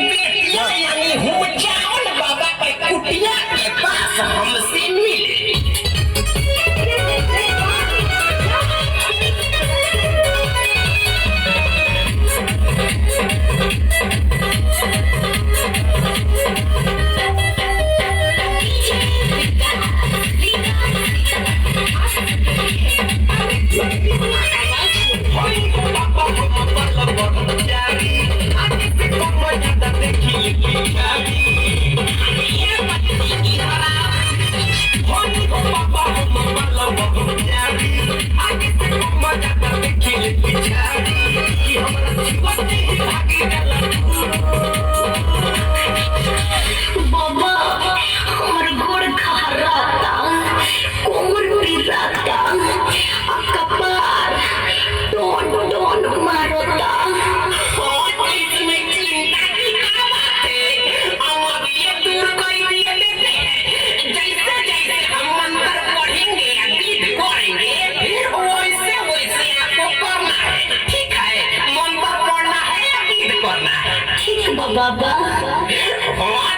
बेटिया यानी हूँ जाओ न बाबा के कुटिया के पास हमसे मिले। बाबा हमर गोड़ खहराता, कोमर पिराता, कपार टोन टोन मारता। इसमें चिंता की क्या बात है? हम अब ये दूर कर दिए देते हैं। जैसे जैसे हम मंत्र पढ़ेंगे या गीत करेंगे वैसे वैसे आपको करना है, ठीक है? मंत्र पढ़ना है या गीत करना है? ठीक बा बाबा। हाँ